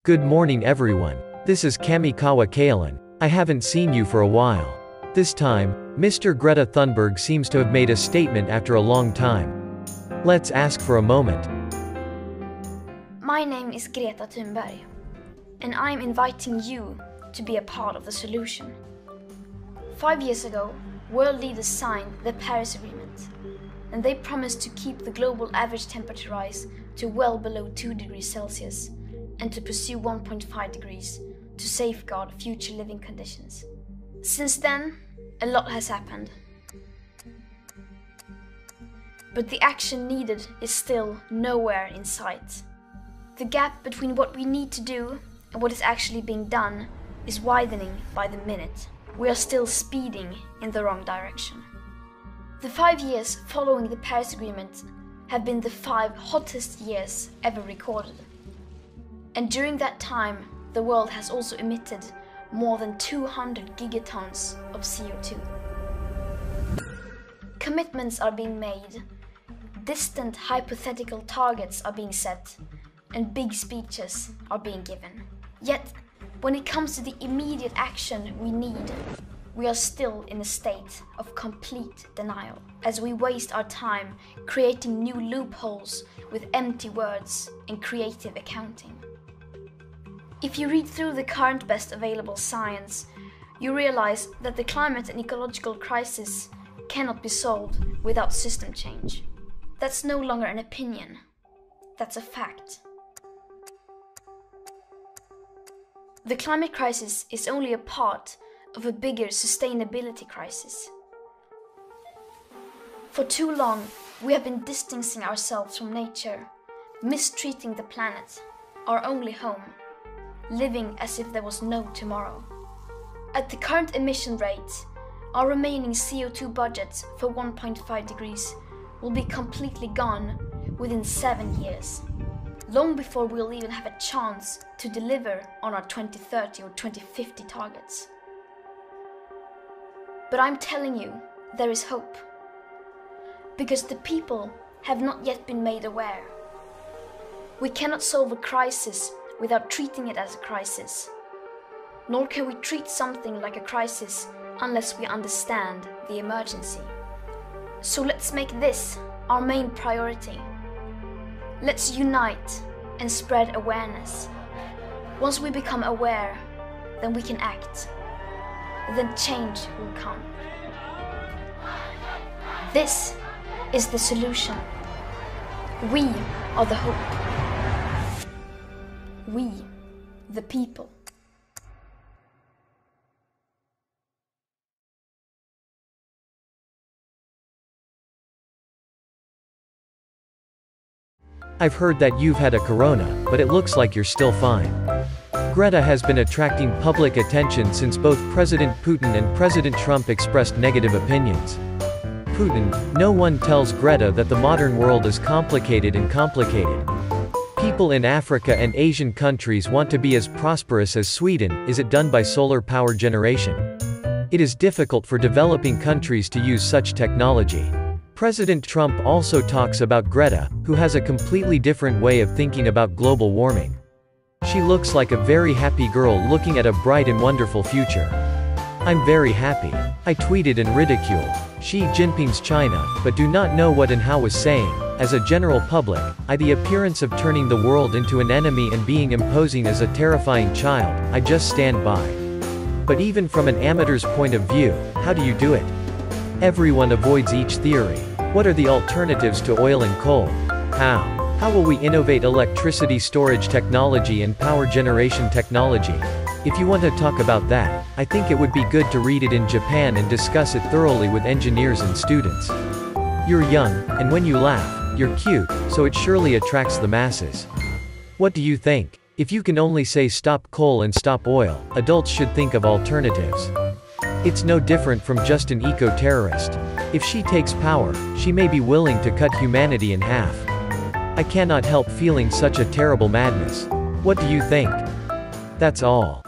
Good morning everyone. This is Kamikawa Kaelin. I haven't seen you for a while. This time, Mr. Greta Thunberg seems to have made a statement after a long time. Let's ask for a moment. My name is Greta Thunberg, and I'm inviting you to be a part of the solution. 5 years ago, world leaders signed the Paris Agreement, and they promised to keep the global average temperature rise to well below 2 degrees Celsius and to pursue 1.5 degrees to safeguard future living conditions. Since then, a lot has happened. But the action needed is still nowhere in sight. The gap between what we need to do and what is actually being done is widening by the minute. We are still speeding in the wrong direction. The 5 years following the Paris Agreement have been the 5 hottest years ever recorded. And during that time, the world has also emitted more than 200 gigatons of CO2. Commitments are being made, distant hypothetical targets are being set, and big speeches are being given. Yet, when it comes to the immediate action we need, we are still in a state of complete denial, as we waste our time creating new loopholes with empty words and creative accounting. If you read through the current best available science, you realize that the climate and ecological crisis cannot be solved without system change. That's no longer an opinion, that's a fact. The climate crisis is only a part of a bigger sustainability crisis. For too long, we have been distancing ourselves from nature, mistreating the planet, our only home, living as if there was no tomorrow. At the current emission rate, our remaining CO2 budget for 1.5 degrees will be completely gone within 7 years, long before we'll even have a chance to deliver on our 2030 or 2050 targets. But I'm telling you, there is hope, because the people have not yet been made aware. We cannot solve a crisis without treating it as a crisis, nor can we treat something like a crisis unless we understand the emergency. So let's make this our main priority. Let's unite and spread awareness. Once we become aware, then we can act. Then change will come. This is the solution. We are the hope. We, the people. I've heard that you've had a corona, but it looks like you're still fine. Greta has been attracting public attention since both President Putin and President Trump expressed negative opinions. Putin, no one tells Greta that the modern world is complicated and complicated. People in Africa and Asian countries want to be as prosperous as Sweden. Is it done by solar power generation? It is difficult for developing countries to use such technology. President Trump also talks about Greta, who has a completely different way of thinking about global warming. She looks like a very happy girl looking at a bright and wonderful future. I'm very happy. I tweeted and ridiculed Xi Jinping's China, but do not know what and how was saying. As a general public, the appearance of turning the world into an enemy and being imposing as a terrifying child, I just stand by. But even from an amateur's point of view, how do you do it? Everyone avoids each theory. What are the alternatives to oil and coal? How? How will we innovate electricity storage technology and power generation technology? If you want to talk about that, I think it would be good to read it in Japan and discuss it thoroughly with engineers and students. You're young, and when you laugh, you're cute, so it surely attracts the masses. What do you think? If you can only say stop coal and stop oil, adults should think of alternatives. It's no different from just an eco-terrorist. If she takes power, she may be willing to cut humanity in half. I cannot help feeling such a terrible madness. What do you think? That's all.